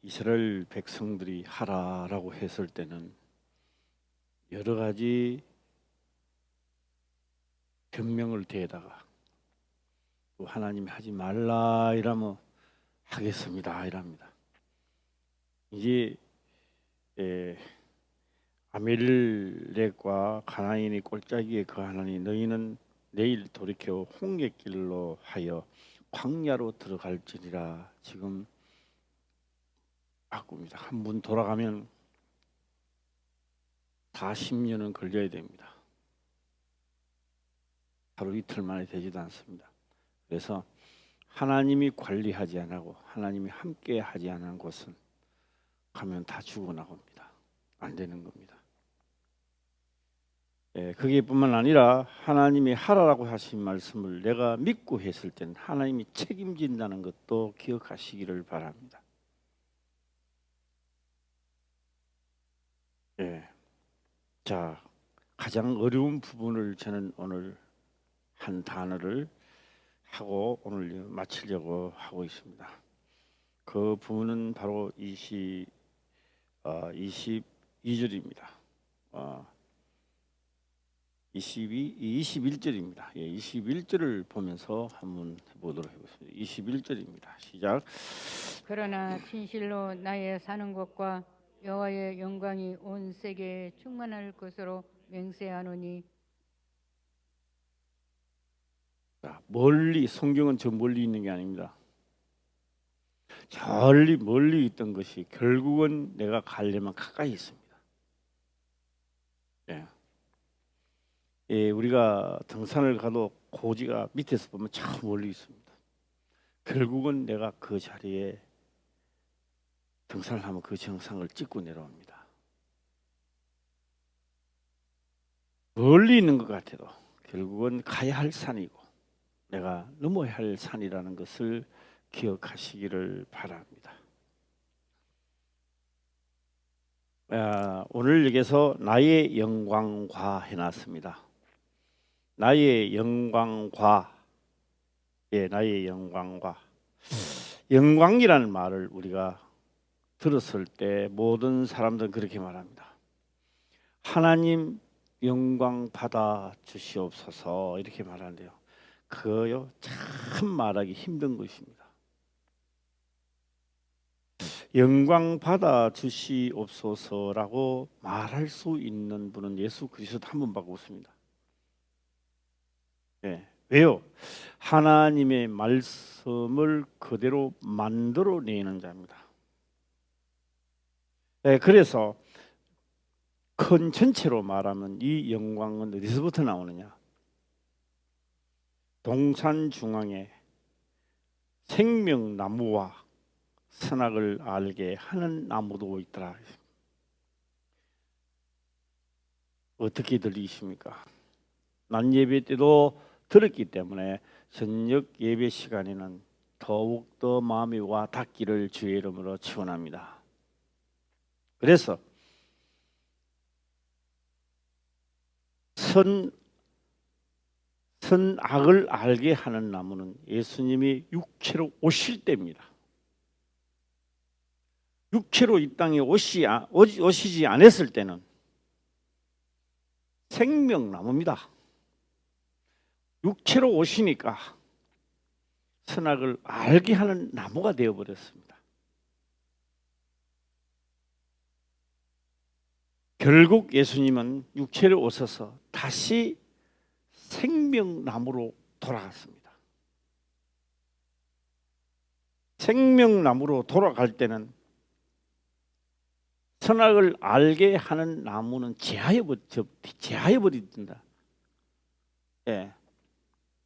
이스라엘 백성들이 하라라고 했을 때는 여러 가지 변명을 대다가 또 하나님이 하지 말라 이라면 하겠습니다 이랍니다. 이제 아멜렉과 가나안이 꼴짜기에 거하나니 너희는 내일 돌이켜 홍해길로 하여 광야로 들어갈지니라. 지금 바꿉니다. 한 번 돌아가면 40년은 걸려야 됩니다. 하루 이틀 만에 되지도 않습니다. 그래서 하나님이 관리하지 않고 하나님이 함께 하지 않은 곳은 가면 다 죽어나갑니다. 안 되는 겁니다. 그게뿐만 아니라 하나님이 하라라고 하신 말씀을 내가 믿고 했을 때는 하나님이 책임진다는 것도 기억하시기를 바랍니다. 자, 가장 어려운 부분을 저는 오늘 한 단어를 하고 오늘 마치려고 하고 있습니다. 그 부분은 바로 22절입니다. 21절입니다. 21절을 보면서 한번 보도록 하겠습니다. 21절입니다. 시작. 그러나 진실로 나의 사는 것과 여호와의 영광이 온 세계에 충만할 것으로 맹세하노니. 자, 멀리, 성경은 저 멀리 있는 게 아닙니다. 저 멀리 있던 것이 결국은 내가 가려면 가까이 있습니다. 우리가 등산을 가도 고지가 밑에서 보면 참 멀리 있습니다. 결국은 내가 그 자리에 등산을 하면 그 정상을 찍고 내려옵니다. 멀리 있는 것 같아도 결국은 가야 할 산이고 내가 넘어야 할 산이라는 것을 기억하시기를 바랍니다. 오늘 여기서 나의 영광과 해놨습니다. 나의 영광과, 나의 영광과. 영광이라는 말을 우리가 들었을 때 모든 사람들은 그렇게 말합니다. 하나님 영광 받아 주시옵소서 이렇게 말하는데요. 그거요 참 말하기 힘든 것입니다. 영광 받아 주시옵소서라고 말할 수 있는 분은 예수 그리스도 한 분밖에 없습니다. 왜요? 하나님의 말씀을 그대로 만들어내는 자입니다. 그래서 큰 전체로 말하면 이 영광은 어디서부터 나오느냐? 동산 중앙에 생명나무와 선악을 알게 하는 나무도 있더라. 어떻게 들리십니까? 낮 예배 때도 들었기 때문에 저녁 예배 시간에는 더욱더 마음이 와 닿기를 주의 이름으로 축원합니다. 그래서 선악을 알게 하는 나무는 예수님이 육체로 오실 때입니다. 육체로 이 땅에 오시지 않았을 때는 생명나무입니다. 육체로 오시니까 선악을 알게 하는 나무가 되어버렸습니다. 결국 예수님은 육체로 오셔서 다시 생명나무로 돌아갔습니다. 생명나무로 돌아갈 때는 선악을 알게 하는 나무는 제하여버린다.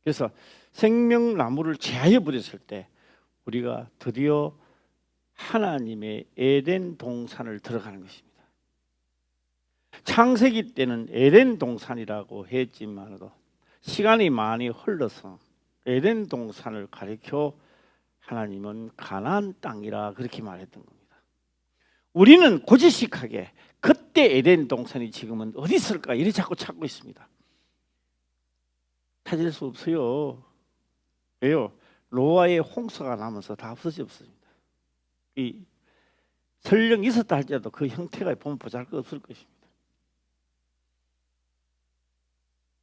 그래서 생명나무를 제하여버렸을 때 우리가 드디어 하나님의 에덴 동산을 들어가는 것입니다. 창세기 때는 에덴 동산이라고 했지만도 시간이 많이 흘러서 에덴 동산을 가리켜 하나님은 가나안 땅이라 그렇게 말했던 겁니다. 우리는 고지식하게 그때 에덴 동산이 지금은 어디 있을까 이리 자꾸 찾고 있습니다. 찾을 수 없어요. 왜요? 노아의 홍수가 나면서 다 없어졌습니다. 설령 있었다 할지라도 그 형태가 보면 보잘것없을 것입니다.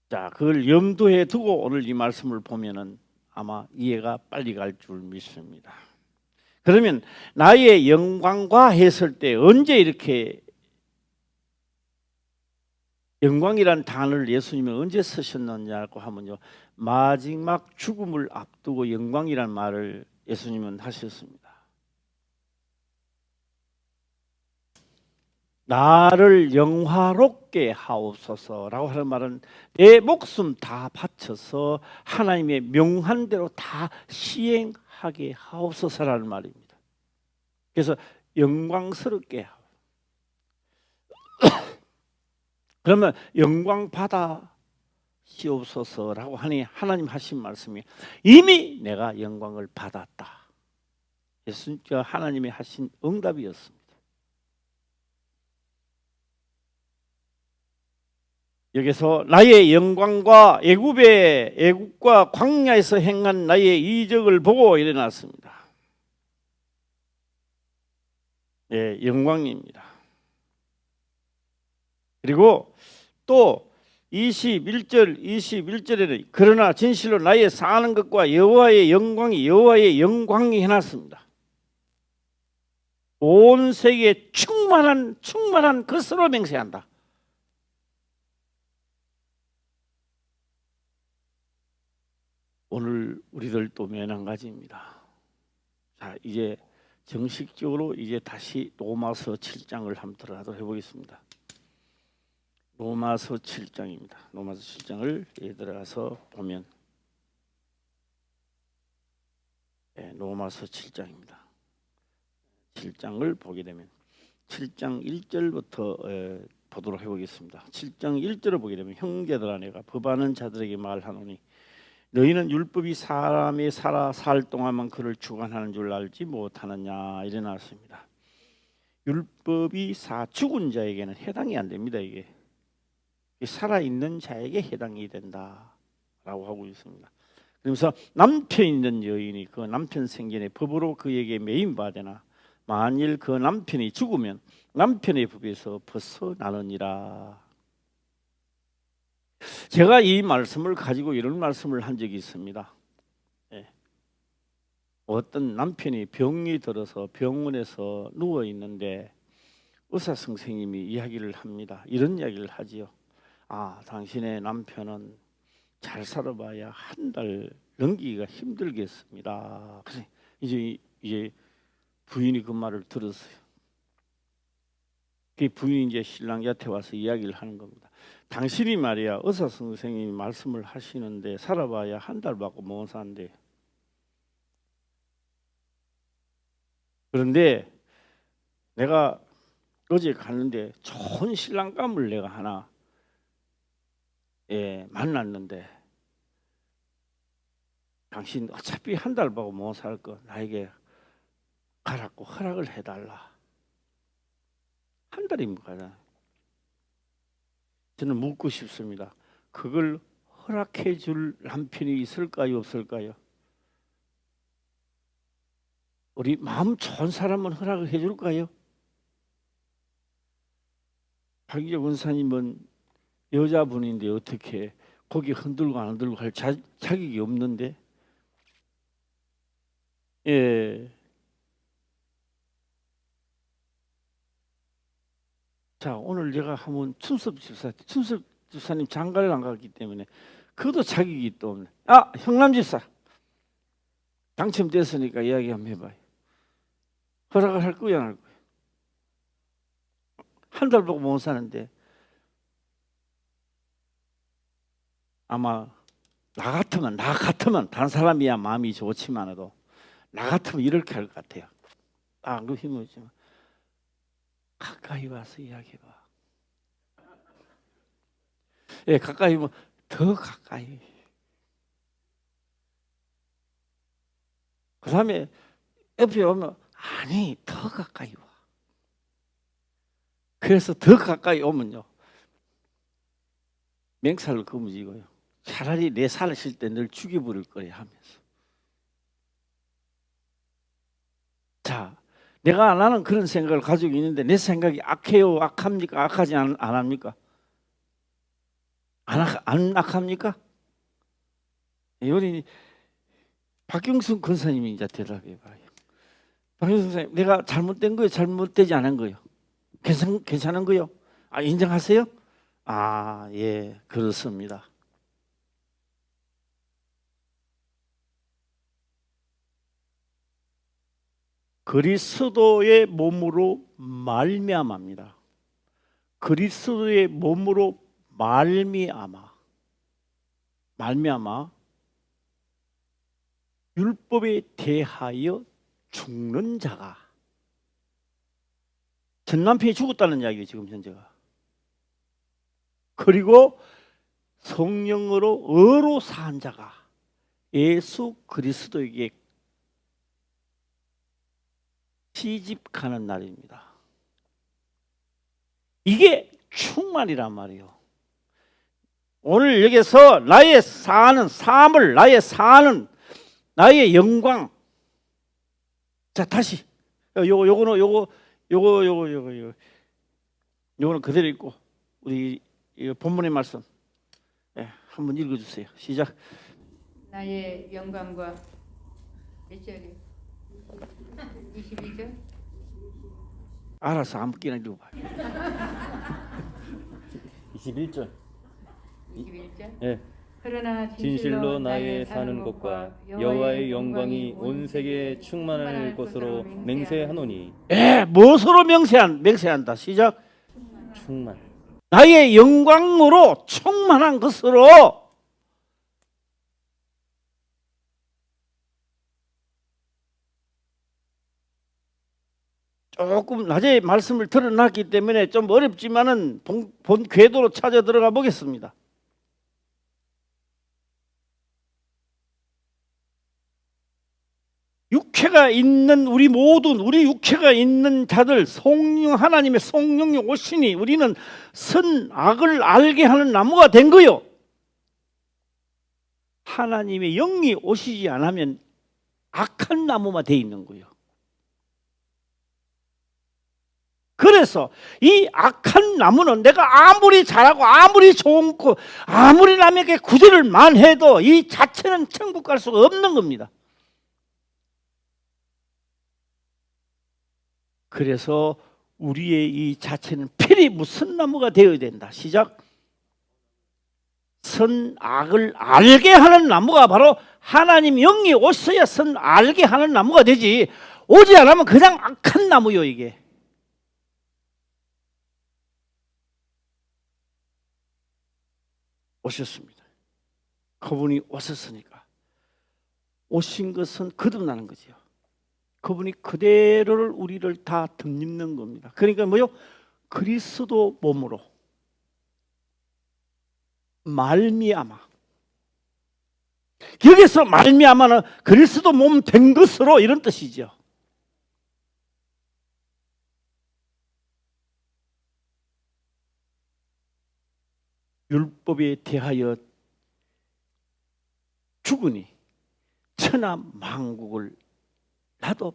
자, 그걸 염두에 두고 오늘 이 말씀을 보면은 아마 이해가 빨리 갈 줄 믿습니다. 그러면 나의 영광과 했을 때 언제 이렇게 영광이란 단어를 예수님은 언제 쓰셨느냐고 하면요, 마지막 죽음을 앞두고 영광이란 말을 예수님은 하셨습니다. 나를 영화롭게 하옵소서라고 하는 말은 내 목숨 다 바쳐서 하나님의 명한 대로 다 시행하게 하옵소서라는 말입니다. 그래서 영광스럽게 하옵소서. 그러면 영광 받아 시옵소서라고 하니 하나님 하신 말씀이 이미 내가 영광을 받았다. 예수님께서 하나님이 하신 응답이었습니다. 여기서 나의 영광과 애국과 광야에서 행한 나의 이적을 보고 일어났습니다. 예, 영광입니다. 그리고 또 21절에는 그러나 진실로 나의 사는 것과 여호와의 영광이 해놨습니다. 온 세계에 충만한 것으로 맹세한다. 오늘 우리들도 마찬가지입니다. 자, 이제 정식적으로 이제 다시 로마서 7장을 한번 들어가도록 해보겠습니다. 로마서 7장입니다. 로마서 7장을 들어가서 보면 로마서 7장입니다. 7장을 보게 되면 7장 1절부터 보도록 해보겠습니다. 7장 1절을 보게 되면 형제들아 내가 법하는 자들에게 말하노니 너희는 율법이 사람이 살 동안만 그를 주관하는 줄 알지 못하느냐 이래 나왔습니다. 율법이 죽은 자에게는 해당이 안 됩니다. 이게 살아있는 자에게 해당이 된다라고 하고 있습니다. 그러면서 남편 있는 여인이 그 남편 생전에 법으로 그에게 매인받으나 만일 그 남편이 죽으면 남편의 법에서 벗어나느니라. 제가 이 말씀을 가지고 이런 말씀을 한 적이 있습니다. 어떤 남편이 병이 들어서 병원에서 누워 있는데 의사 선생님이 이야기를 합니다. 이런 이야기를 하지요. 아, 당신의 남편은 잘 살아봐야 한 달 넘기기가 힘들겠습니다. 그래서 이제 부인이 그 말을 들었어요. 그 부인이 이제 신랑 곁에 와서 이야기를 하는 겁니다. 당신이 말이야 의사 선생님이 말씀을 하시는데 살아봐야 한 달밖에 못 산대. 그런데 내가 어제 갔는데 좋은 신랑감을 내가 하나 만났는데 당신 어차피 한 달밖에 못 살 거 나에게 가라고 허락을 해달라. 한 달입니까? 저는 묻고 싶습니다. 그걸 허락해 줄 남편이 있을까요, 없을까요? 우리 마음 좋은 사람은 허락을 해 줄까요? 박기적 원사님은 여자분인데 어떻게 고개 흔들고 안 흔들고 할 자격이 없는데, 자, 오늘 제가 한번 춘섭 집사님 장가를 안 갔기 때문에 그것도 자격이 또 없네. 아, 형남 집사 당첨됐으니까 이야기 한번 해봐요. 허락을 할 거야, 안 할 거야? 한 달 보고 못 사는데 아마 나 같으면 다른 사람이야 마음이 좋지만도 나 같으면 이렇게 할 것 같아요. 그 힘이 없지만 가까이 와서 이야기해봐. 가까이 오면 더 가까이. 그 다음에 옆에 오면 아니 더 가까이 와. 그래서 더 가까이 오면요 맹살을 거머쥐고요. 차라리 내 살았을 때 늘 죽여버릴 거야 하면서. 자, 내가 나는 그런 생각을 가지고 있는데 내 생각이 악해요, 악합니까? 악하지 안 합니까? 안 악합니까? 우리 박경순 권사님이 이제 대답해 봐요. 박경순 선생님, 내가 잘못된 거예요, 잘못되지 않은 거예요? 괜찮은 거요? 아, 인정하세요? 아, 예, 그렇습니다. 그리스도의 몸으로 말미암아입니다. 그리스도의 몸으로 말미암아 율법에 대하여 죽는 자가, 전 남편이 죽었다는 이야기예요 지금 현재가. 그리고 성령으로 의로 산 자가 예수 그리스도에게 시집가는 날입니다. 이게 충만이란 말이에요. 오늘 여기서 나의 사는 삶을, 나의 영광. 자, 다시 요거는 그대로 읽고 우리 본문의 말씀 한번 읽어주세요. 시작. 나의 영광과 몇 절이요? 22절? 알아서 아무렇게나 읽어봐요. 21절. 21절? 예. 그러나 진실로 나의 사는 것과 여호와의 영광이 온 세계에 충만할 것으로 맹세하노니. 무엇으로 맹세한다. 시작. 충만. 나의 영광으로 충만한 것으로. 조금 낮에 말씀을 드러났기 때문에 좀 어렵지만은 본 궤도로 찾아 들어가 보겠습니다. 육체가 있는 우리 모든 우리 육체가 있는 자들, 하나님의 성령이 오시니 우리는 선악을 알게 하는 나무가 된 거요. 하나님의 영이 오시지 않으면 악한 나무만 돼 있는 거요. 그래서 이 악한 나무는 내가 아무리 잘하고 아무리 좋은 거 아무리 남에게 구제를 만해도 이 자체는 천국 갈 수가 없는 겁니다. 그래서 우리의 이 자체는 필히 무슨 나무가 되어야 된다. 시작. 선악을 알게 하는 나무가 바로 하나님 영이 오셔야 선 알게 하는 나무가 되지, 오지 않으면 그냥 악한 나무요. 이게 오셨습니다. 그분이 오셨으니까 오신 것은 거듭나는 거죠. 그분이 그대로를 우리를 다 덧입는 겁니다. 그러니까 뭐요? 그리스도 몸으로 말미암아. 여기서 말미암아는 그리스도 몸 된 것으로 이런 뜻이죠. 율법에 대하여 죽으니 천하 만국을 나도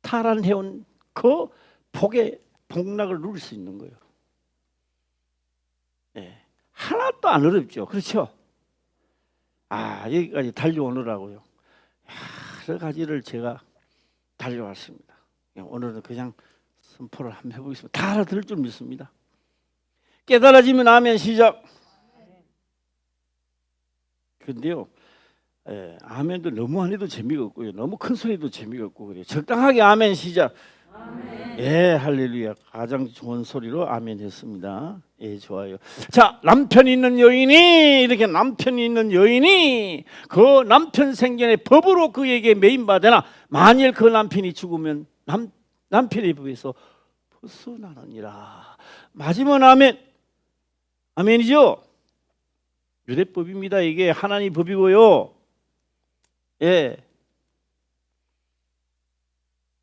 탈환해온 그 복의 복락을 누릴 수 있는 거예요. 네. 하나도 안 어렵죠. 그렇죠? 여기까지 달려오느라고요. 여러 가지를 제가 달려왔습니다. 오늘은 그냥 선포를 한번 해보겠습니다. 다 알아들을 줄 믿습니다. 깨달아지면 아멘. 시작. 근데요, 아멘도 너무 안 해도 재미가 없고요, 너무 큰 소리도 재미가 없고 그래요. 적당하게 아멘. 시작. 아멘. 예, 할렐루야. 가장 좋은 소리로 아멘 했습니다. 예, 좋아요. 자, 남편이 있는 여인이, 이렇게 남편이 있는 여인이 그 남편 생전에 법으로 그에게 매인받으나 만일 그 남편이 죽으면 남편의 법에서 벗어나느니라. 맞으면 아멘. 아멘이죠? 유대법입니다. 이게 하나님 법이고요. 예.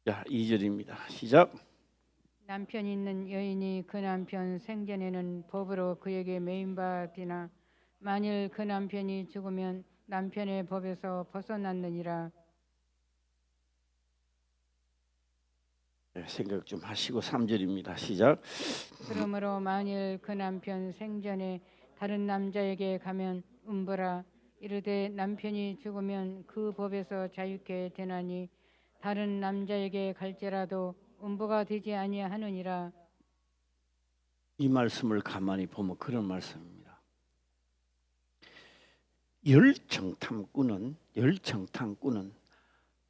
자, 2절입니다. 시작. 남편이 있는 여인이 그 남편 생전에는 법으로 그에게 매인받으나 만일 그 남편이 죽으면 남편의 법에서 벗어났느니라. 생각 좀 하시고 3절입니다. 시작. 그러므로 만일 그 남편 생전에 다른 남자에게 가면 음보라. 이르되 남편이 죽으면 그 법에서 자유케 되나니 다른 남자에게 갈지라도 음보가 되지 아니하느니라. 이 말씀을 가만히 보면 그런 말씀입니다. 열정탐꾼은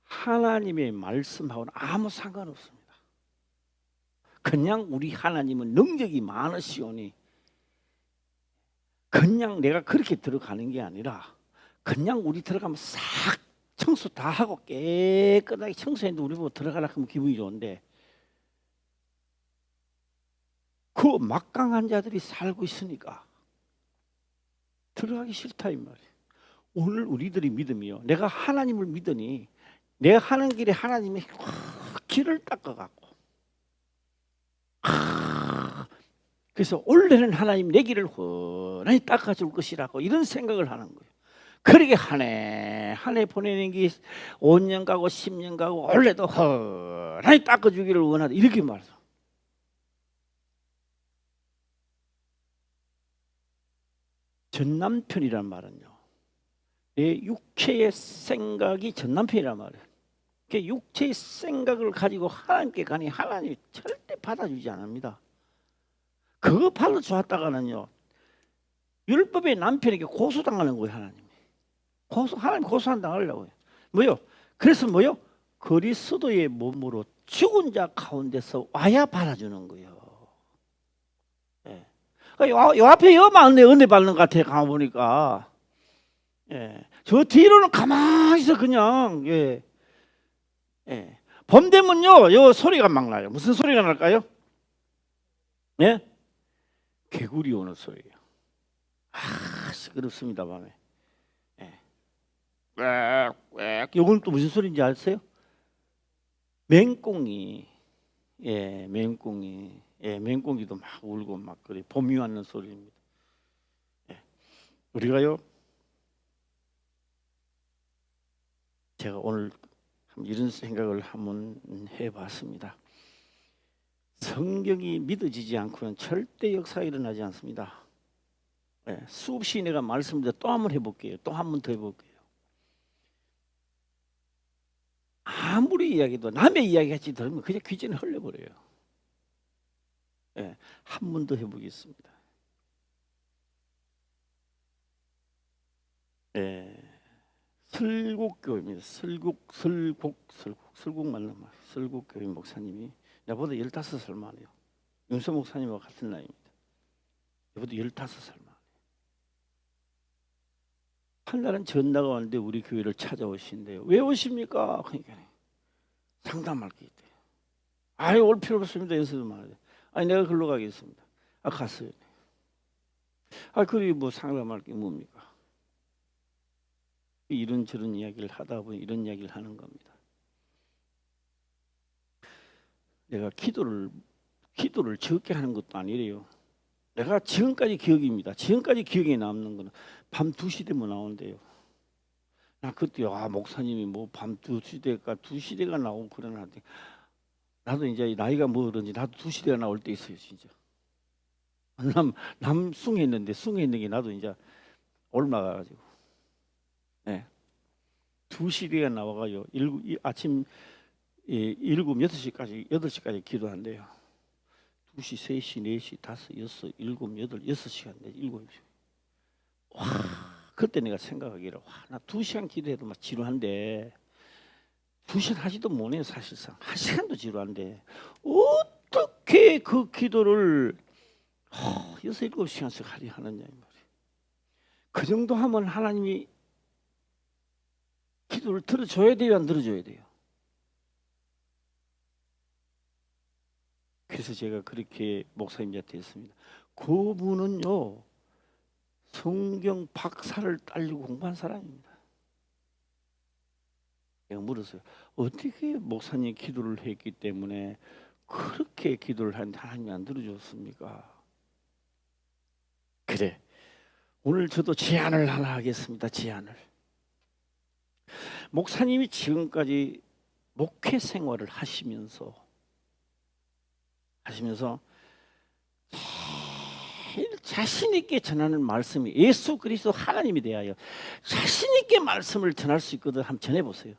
하나님의 말씀하고는 아무 상관없습니다. 그냥 우리 하나님은 능력이 많으시오니 그냥 내가 그렇게 들어가는 게 아니라 그냥 우리 들어가면 싹 청소 다 하고 깨끗하게 청소했는데 우리 보고 들어가라 하면 기분이 좋은데 그 막강한 자들이 살고 있으니까 들어가기 싫다 이 말이에요. 오늘 우리들이 믿음이요. 내가 하나님을 믿으니 내가 하는 길에 하나님이 길을 닦아갖고 그래서 원래는 하나님 내 길을 훤하게 닦아줄 것이라고 이런 생각을 하는 거예요. 그러게 한 해 보내는 게 5년 가고 10년 가고 원래도 훤하게 닦아주기를 원하다 이렇게 말해서 전 남편이란 말은요. 내 육체의 생각이 전 남편이란 말이에요. 그 육체의 생각을 가지고 하나님께 가니 하나님이 절대 받아주지 않습니다. 그거 받아주었다가는요 율법의 남편에게 고소당하는 거예요. 하나님 고소한당하려고요. 뭐요? 그래서 뭐요? 그리스도의 몸으로 죽은 자 가운데서 와야 받아주는 거예요. 예. 요 앞에 많네 은혜 받는 것 같아 가보니까. 예. 저 뒤로는 가만히 있어 그냥. 예. 예. 봄 되면요 요 소리가 막 나요. 무슨 소리가 날까요? 예? 개구리 오는 소리예요. 시끄럽습니다 밤에. 예. 꽥꽥. 요건 또 무슨 소리인지 아세요? 맹꽁이. 예, 맹꽁이. 예, 맹꽁이도 막 울고 막 그래. 봄이 왔는 소리입니다. 예. 우리가요. 제가 오늘 이런 생각을 한번 해봤습니다. 성경이 믿어지지 않고는 절대 역사가 일어나지 않습니다. 네, 수없이 내가 말씀드려 또 한 번 해볼게요. 또 한 번 더 해볼게요. 아무리 이야기도 남의 이야기같이 들으면 그냥 귀전에 흘려버려요. 네, 한 번 더 해보겠습니다. 네, 설국교회입니다. 설국 맞는 말. 설국교회 목사님이 나보다 15살 많아요. 윤서 목사님과 같은 나이입니다. 나보다 15살 많아요. 한날은 전나가 왔는데 우리 교회를 찾아오신대요. 왜 오십니까? 그러니까 상담할 게 있대요. 아유 올 필요 없습니다. 연습도 말해요. 아니 내가 글로 가겠습니다. 갔어요. 그리고 뭐 상담할 게 뭡니까? 이런저런 이야기를 하다 보니 이런 이야기를 하는 겁니다. 내가 기도를 적게 하는 것도 아니래요. 내가 지금까지 기억입니다. 지금까지 기억에 남는 거는 밤 2시 되면 나온대요. 나 그때 목사님이 뭐 밤 2시대가 나오고 그러는데 나도 이제 나이가 먹었는지 나도 2시대가 나올 때 있어요, 진짜. 남 숭했는 게 나도 이제 올라가가지고. 네. 2시대가 나와가요. 아침 7, 8시까지 기도한대요. 2시, 3시, 4시, 5, 6, 7, 8, 6시간, 7시간. 와, 그때 내가 생각하기를 나 2시간 기도해도 막 지루한데 2시간 하지도 못해요 사실상. 1시간도 지루한데 어떻게 그 기도를 6, 7시간씩 하느냐 이 말이에요. 그 정도 하면 하나님이 기도를 들어줘야 돼요, 안 들어줘야 돼요? 그래서 제가 그렇게 목사님한테 했습니다. 그분은요 성경 박사를 딸리고 공부한 사람입니다. 제가 물었어요. 어떻게 목사님 기도를 했기 때문에 그렇게 기도를 하는데 하나님이 안 들어줬습니까? 그래, 오늘 저도 제안을 하나 하겠습니다. 제안을. 목사님이 지금까지 목회 생활을 하시면서 하시면서 제일 자신 있게 전하는 말씀이 예수 그리스도 하나님에 대하여 자신 있게 말씀을 전할 수 있거든. 한번 전해 보세요.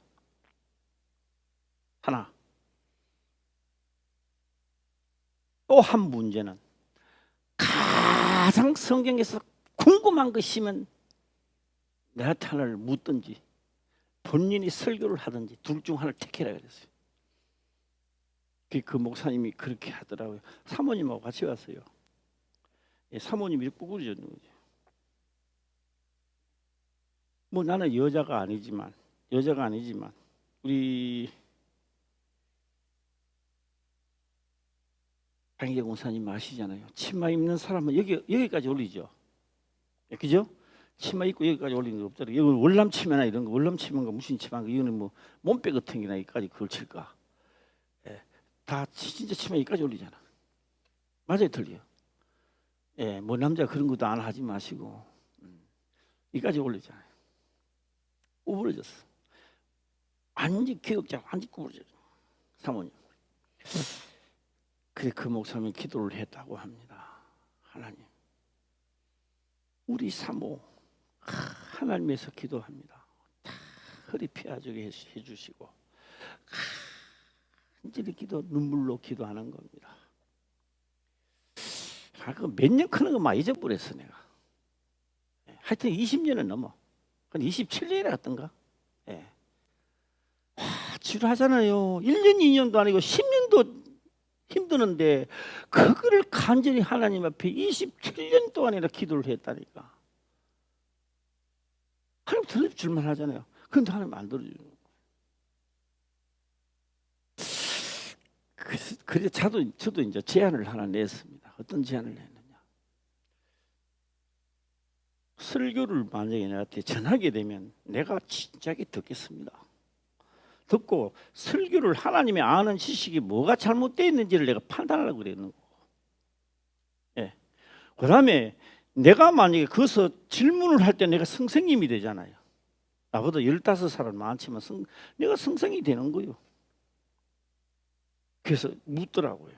하나. 또 한 문제는 가장 성경에서 궁금한 것이면 내한테 하나를 묻든지 본인이 설교를 하든지 둘 중 하나를 택해라 그랬어요. 그 목사님이 그렇게 하더라고요. 사모님하고 같이 갔어요. 사모님이 꾸꾸러졌는 거죠. 뭐 나는 여자가 아니지만 우리 강희경 목사님 아시잖아요. 치마 입는 사람은 여기까지 올리죠. 그죠? 치마 입고 여기까지 올리는 거 없잖아요. 이건 월남 치마나 이런 거, 월남 치마인가 무슨 치마인가, 이거는 뭐 몸빼 같은 게나 여기까지 걸칠까? 다 진짜 치마 여기까지 올리잖아. 맞아요, 틀려요? 뭐 남자 그런 것도 안 하지 마시고 여기까지 올리잖아요. 구부러졌어. 완전 기억자, 완전 구부러졌어. 사모님. 그래 그 목사님이 기도를 했다고 합니다. 하나님, 우리 사모 하나님에서 기도합니다. 다 허리 펴주게 해주시고 간절히 눈물로 기도하는 겁니다. 그 몇 년 크는 거 막 잊어버렸어 내가. 하여튼 20년은 넘어. 한 27년이라 같던가. 지루하잖아요. 1년 2년도 아니고 10년도 힘드는데 그거를 간절히 하나님 앞에 27년 동안이나 기도를 했다니까. 하나님 들어줄만 하잖아요. 그런데 하나님 안 들어주는 거예요. 그래서 저도 이제 제안을 하나 냈습니다. 어떤 제안을 냈느냐. 설교를 만약에 나한테 전하게 되면 내가 진작에 듣겠습니다. 듣고 설교를 하나님이 아는 지식이 뭐가 잘못되어 있는지를 내가 판단하려고 그랬는 거고. 그 다음에 내가 만약에 거기서 질문을 할 때 내가 선생님이 되잖아요. 나보다 15살 많지만 내가 선생이 되는 거예요. 그래서 묻더라고요.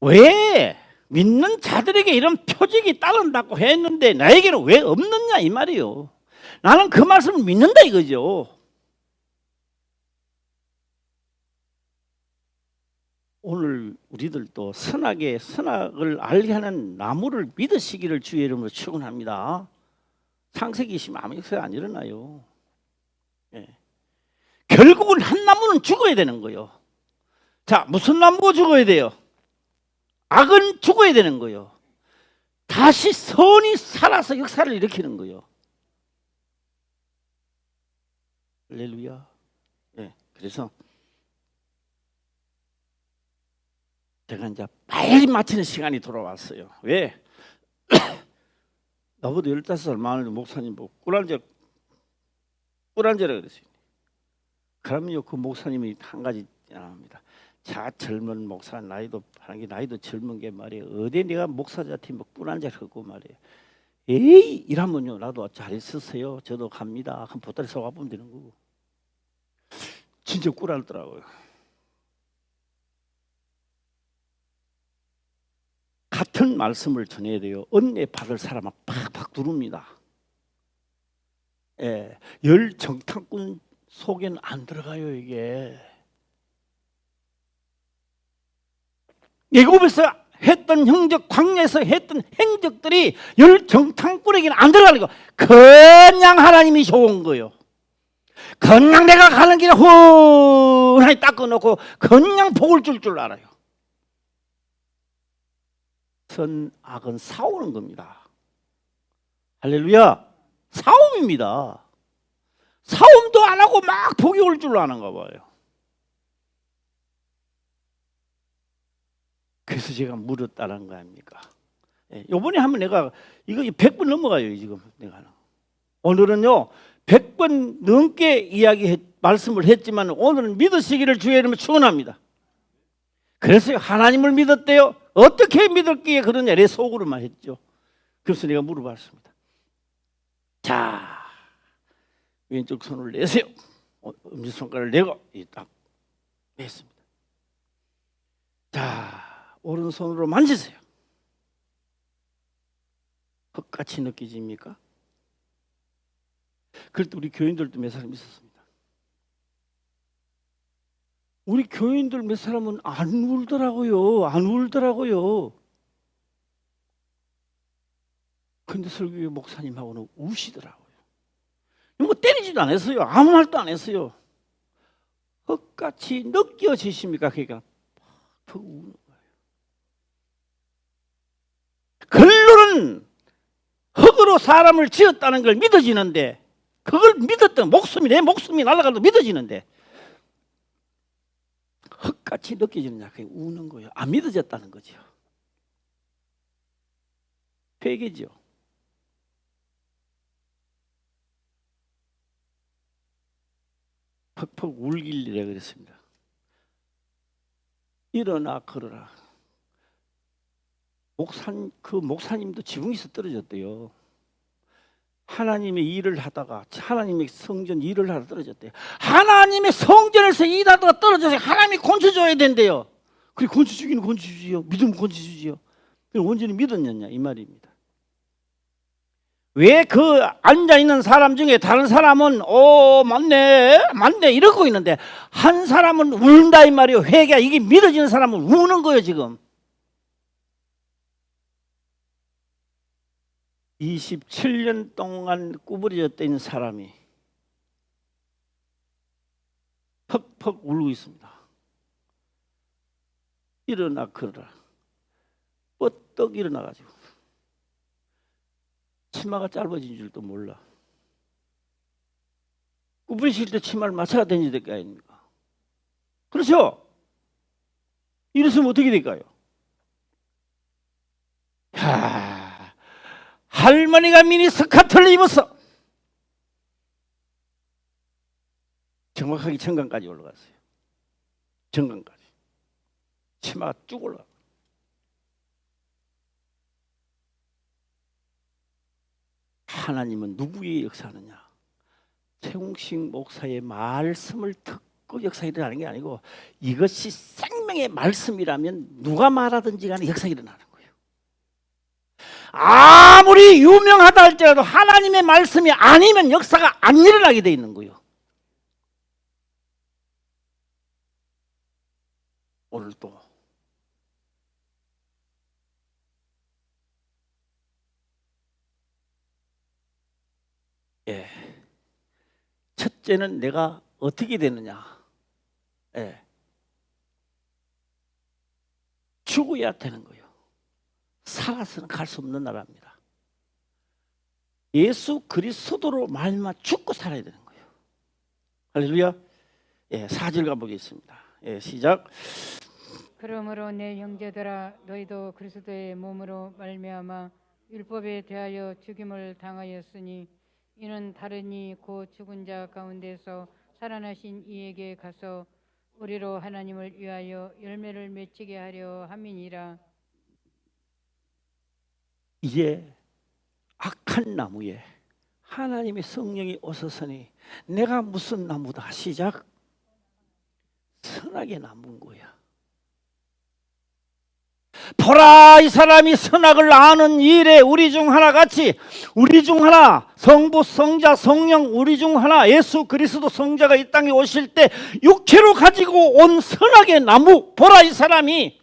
왜 믿는 자들에게 이런 표적이 따른다고 했는데 나에게는 왜 없느냐 이 말이에요. 나는 그 말씀을 믿는다 이거죠. 오늘 우리들도 선악을 알게 하는 나무를 믿으시기를 주의 이름으로 축원합니다. 창세기 있으면 아무 역사가 안 일어나요. 결국은 한 나무는 죽어야 되는 거예요. 자, 무슨 나무가 죽어야 돼요? 악은 죽어야 되는 거예요. 다시 선이 살아서 역사를 일으키는 거예요. 할렐루야. 그래서 제가 이제 빨리 마치는 시간이 돌아왔어요. 왜? 나보다 15살 많은 목사님 보고 꿀안제라 그랬어요. 그러면요, 그 목사님이 한 가지 합니다. 자, 젊은 목사 나이도 젊은 게 말이에요. 어디 내가 목사자한테 뭐 꿀안제를 하고 말이에요. 에이 이러면요, 나도 잘 있으세요. 저도 갑니다. 그럼 보따리 사와 보면 되는 거고. 진짜 꿀알더라고요. 같은 말씀을 전해야 돼요. 은혜 받을 사람은 팍팍 누릅니다. 열 정탐꾼 속에는 안 들어가요 이게. 애굽에서 했던 행적, 광야에서 했던 행적들이 열 정탐꾼에게는 안 들어가는 거. 그냥 하나님이 좋은 거예요. 그냥 내가 가는 길에 훌하게 닦아놓고 그냥 복을 줄 알아요. 선악은 싸우는 겁니다. 할렐루야. 싸움입니다. 싸움도 안 하고 막 복이 올 줄 아는가 봐요. 그래서 제가 물었다는 거 아닙니까? 요번에 하면 내가 이거 100번 넘어가요 지금 내가. 오늘은요 100번 넘게 말씀을 했지만 오늘은 믿으시기를 주의 이름으로 축원합니다. 그래서 하나님을 믿었대요. 어떻게 믿을기에 그러냐 내 속으로만 했죠. 그래서 내가 물어봤습니다. 자, 왼쪽 손을 내세요. 엄지손가락을 내고 딱 했습니다. 자, 오른손으로 만지세요. 흙같이 느껴집니까? 그럴 때 우리 교인들도 몇 사람 있었습니다. 우리 교인들 몇 사람은 안 울더라고요. 안 울더라고요. 근데 설교회 목사님하고는 우시더라고요. 뭐 때리지도 않았어요. 아무 말도 안 했어요. 흙같이 느껴지십니까? 그러니까 팍 우는 거예요. 글로는 흙으로 사람을 지었다는 걸 믿어지는데, 그걸 믿었던 목숨이, 내 목숨이 날아가도 믿어지는데 흙같이 느껴지느냐? 그게 우는 거예요. 안 믿어졌다는 거죠. 회개죠. 퍽퍽 울길래 그랬습니다. 일어나 걸어라. 그 목사님도 지붕에서 떨어졌대요. 하나님의 일을 하다가, 하나님의 성전 일을 하다 떨어졌대요. 하나님의 성전에서 일하다가 떨어져서 하나님이 건져줘야 된대요. 그래, 건져주기는 건져주지요. 믿으면 건져주지요. 온전히 믿었느냐 이 말입니다. 왜 그 앉아있는 사람 중에 다른 사람은 맞네 이러고 있는데 한 사람은 운다 이 말이에요. 회개가, 이게 믿어지는 사람은 우는 거예요. 지금 27년 동안 구부러졌던 사람이 퍽퍽 울고 있습니다. 일어나 걸어라. 뻗떡 일어나가지고 치마가 짧아진 줄도 몰라. 구부리실 때 치마를 맞춰야 되는 될 거 아닙니까? 그렇죠? 이랬으면 어떻게 될까요? 할머니가 미니 스커트를 입었어. 정확하게 정강까지 올라갔어요. 정강까지. 치마가 쭉 올라가. 하나님은 누구의 역사하느냐? 최홍식 목사의 말씀을 듣고 역사 일어나는 게 아니고, 이것이 생명의 말씀이라면 누가 말하든지 간에 역사 일어나는 거예요. 아무리 유명하다 할지라도 하나님의 말씀이 아니면 역사가 안 일어나게 돼 있는 거예요. 오늘도 첫째는 내가 어떻게 되느냐? 죽어야 되는 거예요. 살아서는 갈 수 없는 나라입니다. 예수 그리스도로 말미암아 죽고 살아야 되는 거예요. 할렐루야. 4절 가보겠습니다. 시작. 그러므로 내 형제들아, 너희도 그리스도의 몸으로 말미암아 율법에 대하여 죽임을 당하였으니 이는 다른 이 곧 죽은 자 가운데서 살아나신 이에게 가서 우리로 하나님을 위하여 열매를 맺히게 하려 함이니라. 이제 악한 나무에 하나님의 성령이 오셨으니 내가 무슨 나무다? 시작. 선악의 나무인 거야. 보라, 이 사람이 선악을 아는 일에 우리 중 하나 같이, 우리 중 하나, 성부, 성자, 성령, 우리 중 하나 예수 그리스도 성자가 이 땅에 오실 때 육체로 가지고 온 선악의 나무, 보라, 이 사람이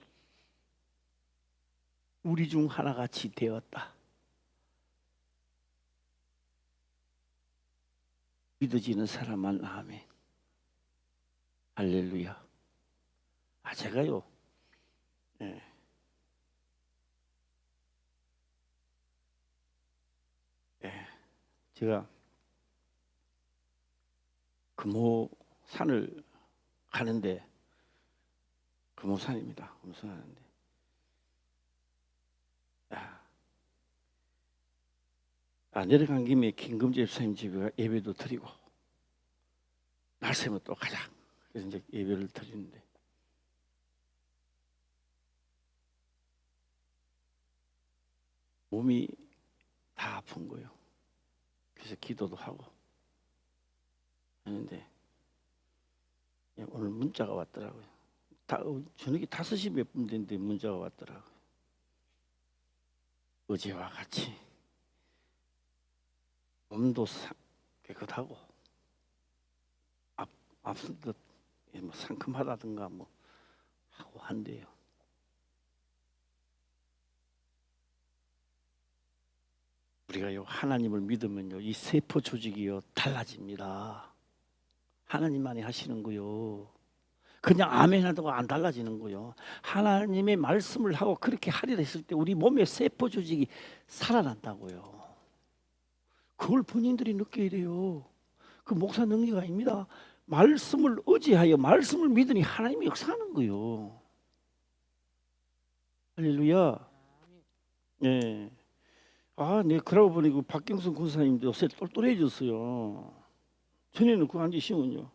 우리 중 하나 같이 되었다. 믿어지는 사람만 아멘. 할렐루야. 제가요, 제가 금호산을 가는데, 금호산입니다. 금호산 하는데, 내려간 김에 김금재 집사님 집에 예배도 드리고, 날새면 또 가자. 그래서 이제 예배를 드리는데, 몸이 다 아픈 거예요. 그래서 기도도 하고 하는데, 오늘 문자가 왔더라고요. 저녁에 5시 몇 분 됐는데 문자가 왔더라고요. 어제와 같이 몸도 깨끗하고 아픈 듯 뭐 상큼하다든가 뭐 하고 한대요. 우리가요 하나님을 믿으면요 이 세포 조직이요 달라집니다. 하나님만이 하시는 거요. 그냥 아멘 하다고 안 달라지는 거요. 하나님의 말씀을 하고 그렇게 하리라 했을 때 우리 몸의 세포 조직이 살아난다고요. 그걸 본인들이 느껴야 돼요. 그 목사 능력 아닙니다. 말씀을 의지하여 말씀을 믿으니 하나님이 역사하는 거요. 할렐루야. 예. 네, 그러고 보니 그 박경선 군사님도 요새 똘똘해졌어요. 전에는 그거 앉기 쉬운요.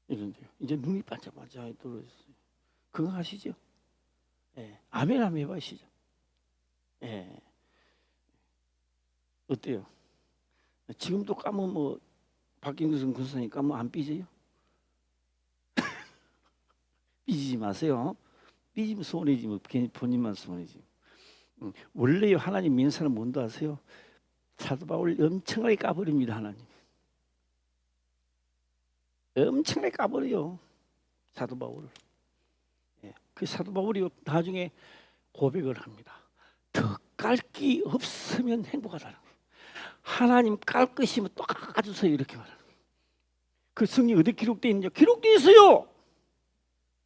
이런데요. 이제 눈이 반짝반짝하게 떨어졌어요. 그거 아시죠? 예. 아멘 한번 해보시죠. 예. 어때요? 지금도 까면 뭐 박경선 군사님 까면 안 삐져요? 삐지지 마세요. 삐지면 손해지 뭐 괜히 본인만 손해지. 원래요 하나님 믿는 사람 뭔지 아세요? 사도 바울 엄청나게 까버립니다. 하나님 엄청나게 까버려요. 사도 바울. 예. 그 사도 바울이 나중에 고백을 합니다. 더 깔기 없으면 행복하다는 거예요. 하나님 깔 것이면 또 깎아주세요 이렇게 말하는 거예요. 그 성경 어디 기록되어 있느냐? 기록되어 있어요.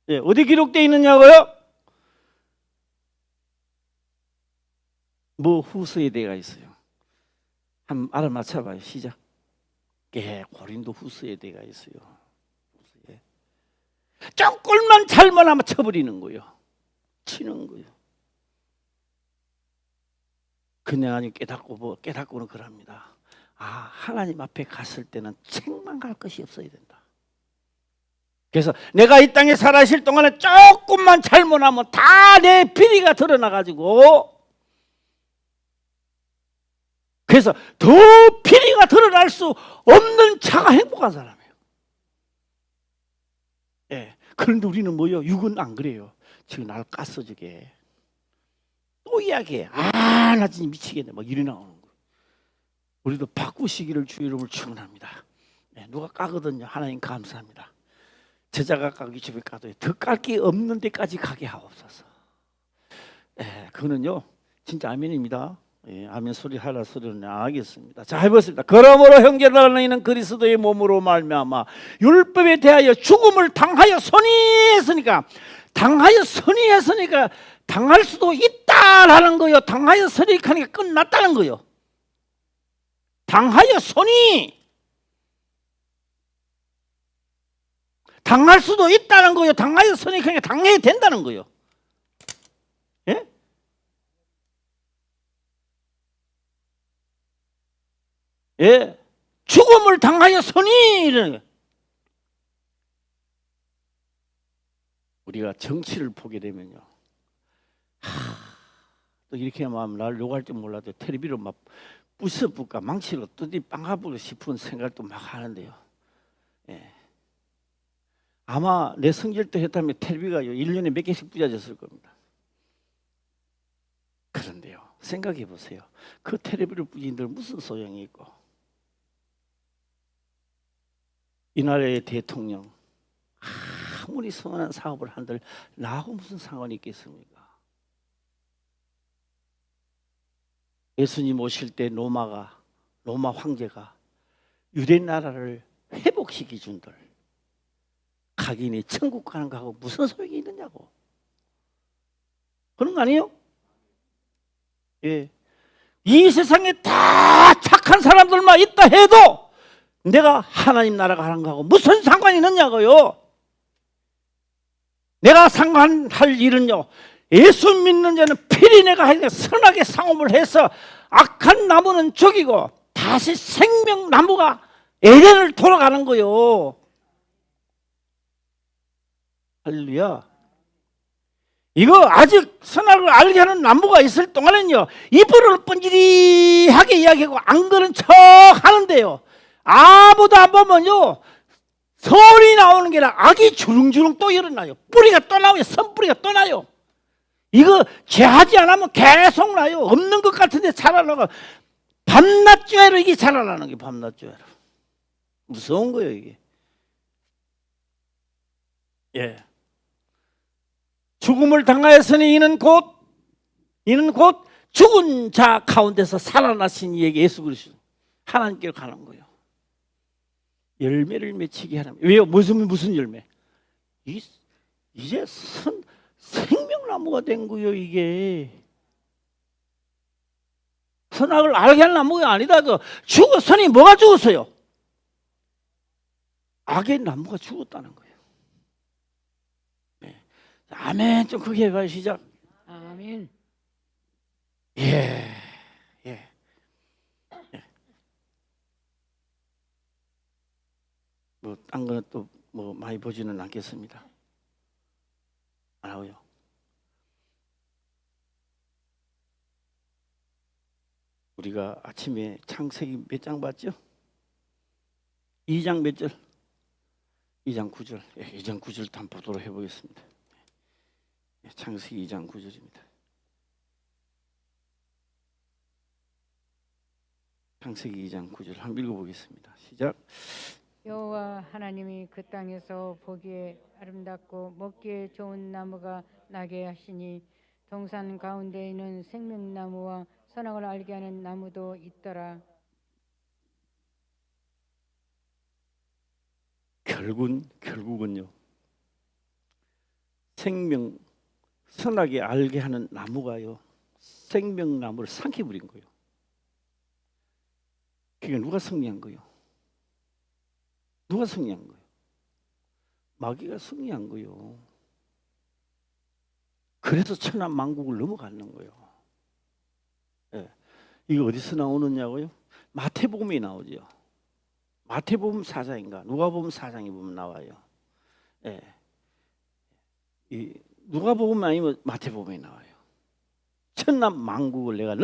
예, 어디 기록되어 있느냐고요? 뭐 후서에 대가 있어요. 한번 알아맞혀봐요. 시작. 예, 고린도 후서에 대가 있어요. 후서에. 조금만 잘못하면 쳐버리는 거예요. 치는 거예요. 그냥 아니 깨닫고는 그럽니다. 하나님 앞에 갔을 때는 책만 갈 것이 없어야 된다. 그래서 내가 이 땅에 살아있을 동안에 조금만 잘못하면 다 내 비리가 드러나가지고 그래서 더 비리가 드러날 수 없는 자가 행복한 사람이에요. 예. 그런데 우리는 뭐요? 육은 안 그래요. 지금 나를 깠어 저게. 또 이야기해. 나 진짜 미치겠네. 막 이리 나오는 거. 우리도 바꾸시기를 주의 이름을 축원합니다. 네, 누가 까거든요. 하나님 감사합니다. 제자가 까기 집에 까도 더 깔 게 없는 데까지 가게 하옵소서. 네, 그거는요 진짜 아멘입니다. 예, 아멘 소리 하라 소리는 안 하겠습니다. 자, 해보겠습니다. 그러므로 형제들아 너희는 그리스도의 몸으로 말미암아 율법에 대하여 죽음을 당하여 선의했으니까 당할 수도 있다라는 거요. 당하여 선의하니까 끝났다는 거요. 당하여 선의 당할 수도 있다는 거요. 당하여 선의하니까 당해야 된다는 거요. 예? 예, 죽음을 당하여 선이 이러는 거예요. 우리가 정치를 보게 되면요, 또 이렇게 하면 나를 욕할 줄 몰라도 텔레비로 막 부숴볼까 망치로 뚜디 빵가보고 싶은 생각도 막 하는데요. 예. 아마 내 성질 때 했다면 텔레비가요 1년에 몇 개씩 부서졌을 겁니다. 그런데요, 생각해 보세요. 그 텔레비를 부신들 무슨 소용이 있고, 이 나라의 대통령 아무리 선한 사업을 한들 나하고 무슨 상관이 있겠습니까? 예수님 오실 때 로마 황제가 유대 나라를 회복시키 준들 각인이 천국 가는 거하고 무슨 소용이 있느냐고. 그런 거 아니에요? 예. 이 세상에 다 착한 사람들만 있다 해도 내가 하나님 나라가 하는 거하고 무슨 상관이 있느냐고요. 내가 상관할 일은요, 예수 믿는 자는 피리내가 하니까 선하게 상업을 해서 악한 나무는 죽이고 다시 생명나무가 에덴을 돌아가는 거요. 할렐루야. 이거 아직 선악을 알게 하는 나무가 있을 동안은요, 입으로 번지리하게 이야기하고 안 그런 척 하는데요, 아무도 안 보면요 소리 나오는 게 아니라 악이 주릉주릉 또 일어나요. 뿌리가 또 나와요. 선뿌리가 또 나요. 이거 죄하지 않으면 계속 나요. 없는 것 같은데 자라나가 밤낮 죄로 이게 자라나는 게 밤낮 죄로. 무서운 거예요 이게. 예. 죽음을 당하였으니 이는 곧 죽은 자 가운데서 살아나신 이에게 예수 그리스도 하나님께로 가는 거예요. 열매를 맺히게 하는. 왜요? 무슨 열매? 이제 생명나무가 된 거예요 이게. 선악을 알게 할 나무가 아니다. 선이 뭐가 죽었어요? 악의 나무가 죽었다는 거예요. 네. 아멘. 좀 크게 해봐요. 시작. 아멘. 예. 뭐 딴 거는 또 뭐 많이 보지는 않겠습니다. 안 하고요. 우리가 아침에 창세기 몇 장 봤죠? 2장 몇 절? 2장 9절. 2장 9절 한번 보도록 해보겠습니다. 창세기 2장 9절입니다. 창세기 2장 9절 한번 읽어보겠습니다. 시작. 여호와 하나님이 그 땅에서 보기에 아름답고 먹기에 좋은 나무가 나게 하시니 동산 가운데에는 생명나무와 선악을 알게 하는 나무도 있더라. 결국은요. 선하게 알게 하는 나무가요. 생명나무를 삼켜버린 거예요. 그게 누가 승리한 거예요? 누가 승리한 거예요? 마귀가 승리한 거예요. 그래서 천하만국을 넘어가는 거예요. 예. 이거 어디서 나오느냐고요? 마태복음에 나오죠. 마태복음 4장인가 누가복음 4장에 보면 나와요. 예. 누가복음 아니면 마태복음에 나와요. 천하만국을 내가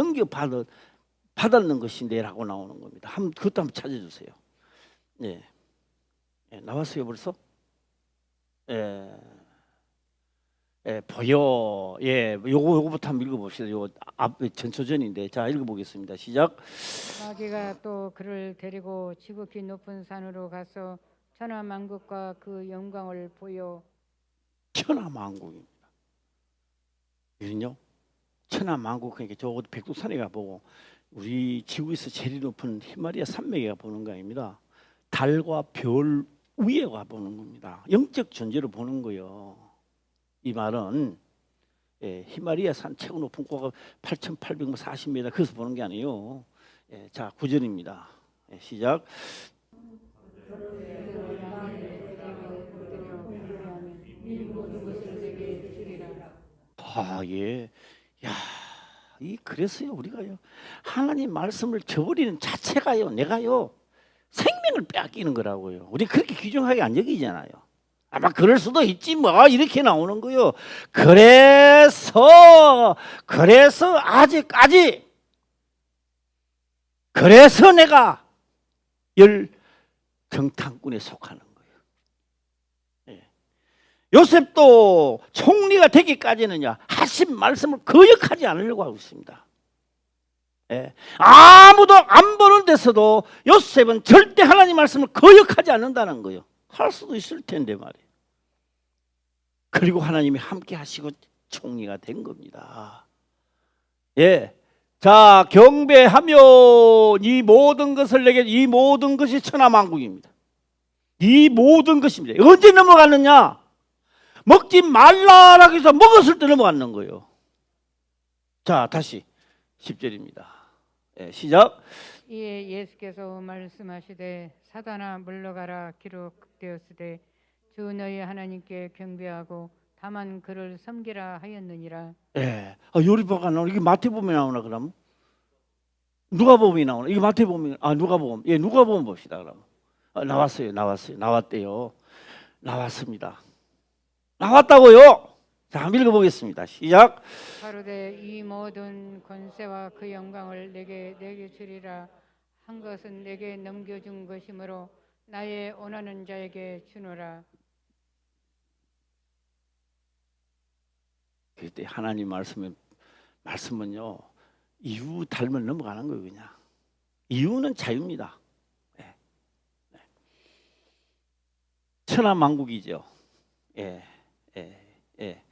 받았는 것인데라고 나오는 겁니다. 그것도 한번 찾아주세요. 예. 나왔어요 벌써? 보여. 요거부터 한번 읽어봅시다. 요 앞 전초전인데, 자 읽어보겠습니다. 시작. 마귀가 또 그를 데리고 지극히 높은 산으로 가서 천하만국과 그 영광을 보여. 천하만국입니다. 이는요, 천하만국 그러니까 저 백두산에 가 보고 우리 지구에서 제일 높은 히말라야 산맥에 가 보는 거 아닙니다. 달과 별 위에 가 보는 겁니다. 영적 존재를 보는 거예요. 이 말은 히말라야 산 최고 높은 고가 8,840m 그래서 보는 게 아니에요. 자 9절입니다. 시작. 예. 야, 그래서요 우리가요 하나님 말씀을 저버리는 자체가요 내가요 생명을 빼앗기는 거라고요. 우리 그렇게 귀중하게 안 여기잖아요. 아마 그럴 수도 있지 뭐 이렇게 나오는 거요. 그래서 아직까지 그래서 내가 열 정탐꾼에 속하는 거예요. 요셉도 총리가 되기까지는요 하신 말씀을 거역하지 않으려고 하고 있습니다. 아무도 안 보는 데서도 요셉은 절대 하나님 말씀을 거역하지 않는다는 거예요. 할 수도 있을 텐데 말이에요. 그리고 하나님이 함께 하시고 총리가 된 겁니다. 자 경배하면 이 모든 것을 내게 이 모든 것이 천하만국입니다. 이 모든 것입니다. 언제 넘어갔느냐? 먹지 말라라고 해서 먹었을 때 넘어갔는 거예요. 자 다시 10절입니다. 시작. 이에 예수께서 말씀하시되 사단아 물러가라 기록되었으되 주 너희 하나님께 경배하고 다만 그를 섬기라 하였느니라. 요리법가 나오나? 이게 마태복음에 나오나 그럼? 누가복음에 나오나? 이게 마태복음이 누가복음. 누가복음 봅시다 그럼. 나왔어요. 나왔대요. 나왔습니다. 나왔다고요. 자, 한번 읽어보겠습니다. 시작. 가로되 이 모든 권세와 그 영광을 내게 주리라 한 것은 내게 넘겨준 것이므로 나의 원하는 자에게 주노라. 그때 하나님 말씀은요 이유 달면 넘어가는 거예요. 그냥 이유는 자유입니다. 네. 네. 천하만국이죠. 예, 예, 예.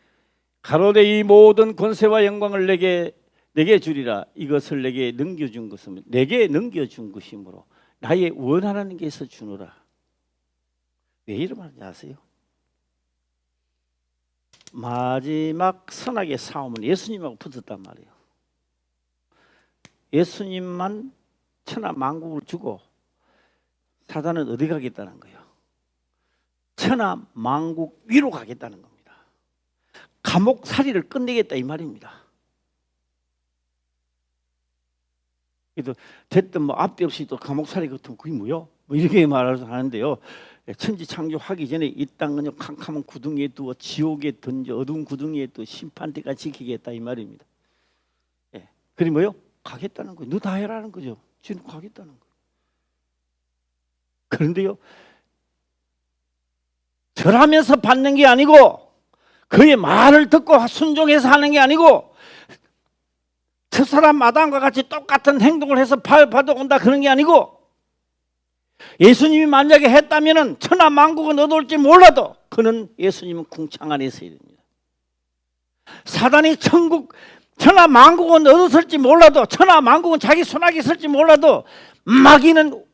가로되 이 모든 권세와 영광을 내게 주리라. 이것을 내게 넘겨준 것은 내게 넘겨준 것이므로 나의 원하는 게서 주노라. 왜 이런 말인지 아세요? 마지막 선악의 싸움은 예수님하고 붙었단 말이에요. 예수님만 천하만국을 주고 사단은 어디 가겠다는 거예요? 천하만국 위로 가겠다는 겁니다. 감옥살이를 끝내겠다 이 말입니다. 그래도 됐든 뭐 앞뒤 없이 또 감옥살이 같은 그게 뭐요? 뭐 이렇게 말하는데요. 천지 창조하기 전에 이 땅은요 캄캄한 구덩이에 두어 지옥에 던져 어두운 구덩이에 또 심판대가 지키겠다 이 말입니다. 예. 그리 뭐요? 가겠다는 거예요. 너 다 해라는 거죠. 지금 가겠다는 거예요. 그런데요 절하면서 받는 게 아니고 그의 말을 듣고 순종해서 하는 게 아니고 저 사람 마당과 같이 똑같은 행동을 해서 받아온다 그런 게 아니고 예수님이 만약에 했다면은 천하만국은 얻어올지 몰라도 그는 예수님은 궁창 안에 있어야 됩니다. 사단이 천하만국은 얻었을지 몰라도 천하만국은 자기 손아귀 있을지 몰라도 마귀는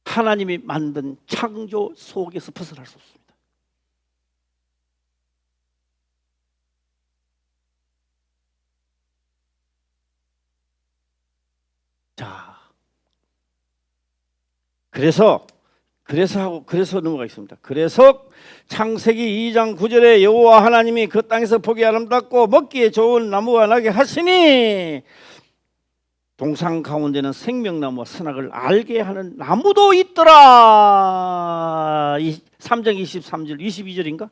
하나님이 만든 창조 속에서 벗어날 수 없습니다. 자, 그래서 넘어가겠습니다. 그래서 창세기 2장 9절에 여호와 하나님이 그 땅에서 보기 아름답고 먹기에 좋은 나무가 나게 하시니 동산 가운데는 생명나무와 선악을 알게 하는 나무도 있더라. 3장 23절 22절인가?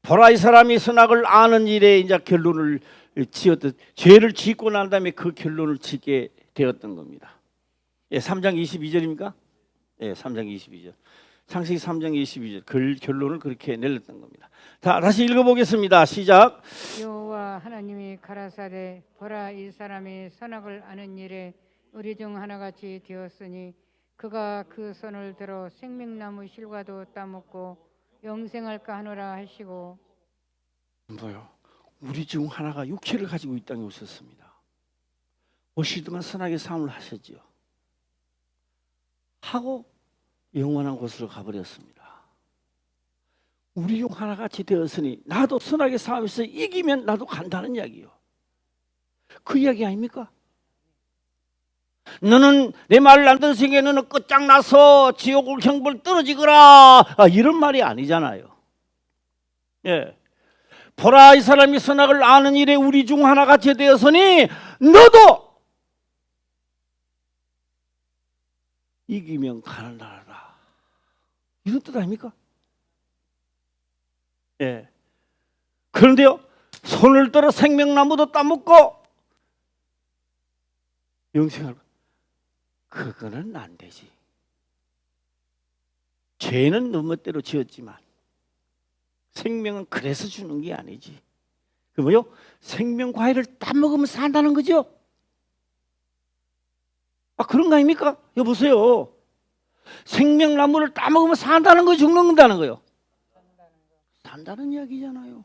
보라 이 사람이 선악을 아는 일에 이제 결론을 지었듯 죄를 짓고 난 다음에 그 결론을 짓게 되었던 겁니다. 예, 3장 22절입니까? 예, 3장 22절. 창세기 3장 22절. 그 결론을 그렇게 내렸던 겁니다. 자, 다시 읽어보겠습니다. 시작. 여호와 하나님이 가라사대 보라 이 사람이 선악을 아는 일에 우리 중 하나같이 되었으니 그가 그 손을 들어 생명나무 실과도 따먹고 영생할까 하노라 하시고. 뭐요? 우리 중 하나가 육체를 가지고 이 땅에 오셨습니다. 오시더만 선악의 싸움을 하셨지요. 하고 영원한 곳으로 가버렸습니다. 우리 중 하나같이 되었으니 나도 선악의 싸움에서 이기면 나도 간다는 이야기요. 그 이야기 아닙니까? 너는 내 말을 안 들으시기에 너는 끝장나서 지옥을 형벌 떨어지거라 이런 말이 아니잖아요. 예. 보라 이 사람이 선악을 아는 일에 우리 중 하나같이 되었으니 너도 이기면 가는 나라다. 이런 뜻 아닙니까? 예. 그런데요, 손을 들어 생명나무도 따먹고 영생할 그거는 안 되지. 죄는 너 멋대로 지었지만 생명은 그래서 주는 게 아니지. 그 뭐요? 생명 과일을 따먹으면 산다는 거죠. 그런 거 아닙니까? 여보세요. 생명나무를 따먹으면 산다는 거 죽는다는 거요. 산다는 이야기잖아요.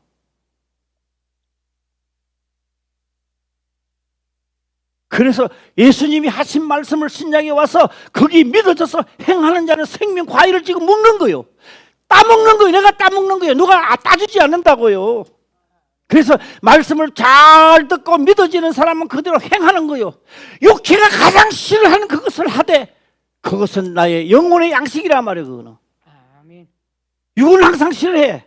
그래서 예수님이 하신 말씀을 신약에 와서 거기 믿어져서 행하는 자는 생명 과일을 지금 먹는 거예요. 따먹는 거예요. 내가 따먹는 거예요. 누가 따주지 않는다고요. 그래서 말씀을 잘 듣고 믿어지는 사람은 그대로 행하는 거예요. 육체가 가장 싫어하는 그것을 하되 그것은 나의 영혼의 양식이란 말이에요. 그거는. 아멘. 육은 항상 싫어해.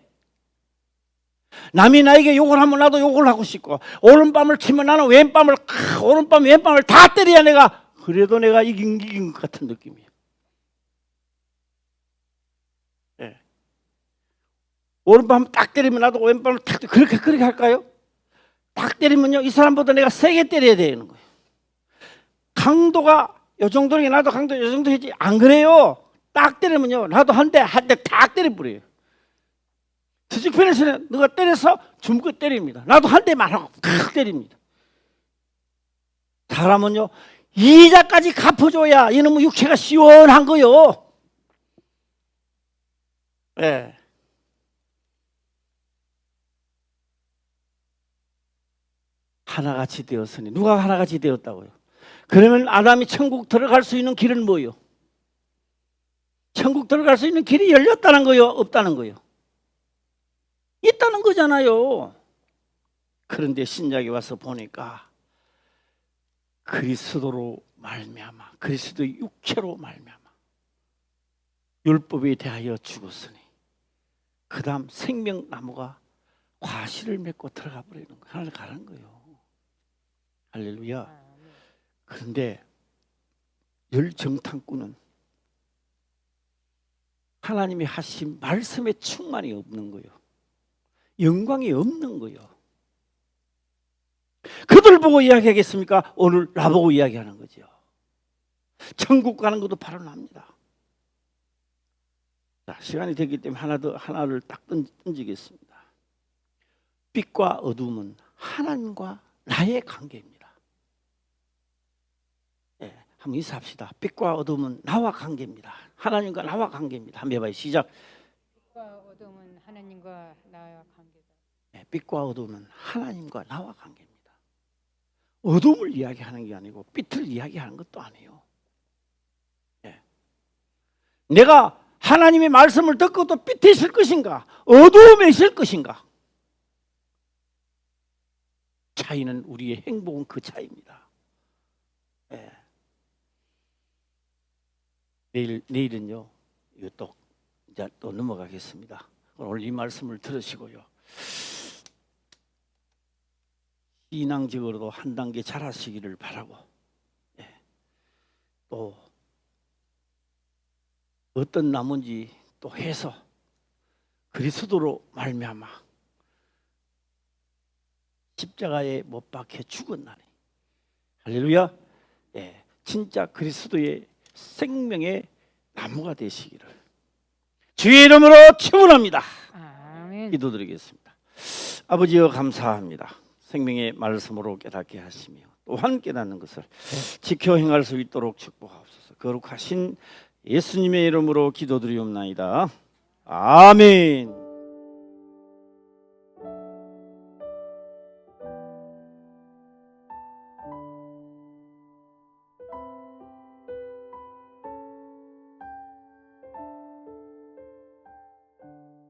남이 나에게 욕을 하면 나도 욕을 하고 싶고 오른밤을 치면 나는 오른밤 왼밤을 다 때려야 내가 그래도 내가 이긴 것 같은 느낌이에요. 네. 오른밤 딱 때리면 나도 왼밤을 딱 그렇게 할까요? 딱 때리면요 이 사람보다 내가 세게 때려야 되는 거예요. 강도가 요 정도는 나도 강도 요 정도 했지. 안 그래요? 딱 때리면요, 나도 한 대 딱 때려버려요. 뒤집편에서는 누가 때려서 주먹을 때립니다. 나도 한 대만 하고 탁 때립니다. 사람은요, 이자까지 갚아줘야 이놈의 육체가 시원한 거요. 예. 하나같이 되었으니. 누가 하나같이 되었다고요? 그러면 아담이 천국 들어갈 수 있는 길은 뭐예요? 천국 들어갈 수 있는 길이 열렸다는 거요? 없다는 거요? 있다는 거잖아요. 그런데 신약에 와서 보니까 그리스도로 말미암아, 그리스도의 육체로 말미암아 율법에 대하여 죽었으니 그 다음 생명나무가 과실을 맺고 들어가 버리는 거예요. 하나를 가는 거예요. 할렐루야. 그런데 열정탐꾼은 하나님이 하신 말씀에 충만이 없는 거예요. 영광이 없는 거예요. 그들 보고 이야기하겠습니까? 오늘 나보고 이야기하는 거죠. 천국 가는 것도 바로 납니다. 자, 시간이 되기 때문에 하나를 딱 던지겠습니다. 빛과 어둠은 하나님과 나의 관계입니다. 네, 한번 인사합시다. 빛과 어둠은 나와 관계입니다. 하나님과 나와 관계입니다. 한번 해봐요. 시작. 빛과 어둠은 하나님과 나와 관계다. 네, 빛과 어둠은 하나님과 나와 관계입니다. 어둠을 이야기하는 게 아니고 빛을 이야기하는 것도 아니에요. 네. 내가 하나님의 말씀을 듣고 또 빛에 있을 것인가, 어두움에 있을 것인가, 차이는 우리의 행복은 그 차이입니다. 네. 내일은요, 이거 이제 또 넘어가겠습니다. 오늘 이 말씀을 들으시고요, 신앙적으로도 한 단계 자라시기를 바라고, 또 어떤 나무인지 또 해서 그리스도로 말미암아 십자가에 못 박혀 죽었나니, 할렐루야. 진짜 그리스도의 생명의 나무가 되시기를 주의 이름으로 축원합니다. 아멘. 기도드리겠습니다. 아버지여, 감사합니다. 생명의 말씀으로 깨닫게 하시며 또한 깨닫는 것을 지켜 행할 수 있도록 축복하옵소서. 거룩하신 예수님의 이름으로 기도드리옵나이다. 아멘.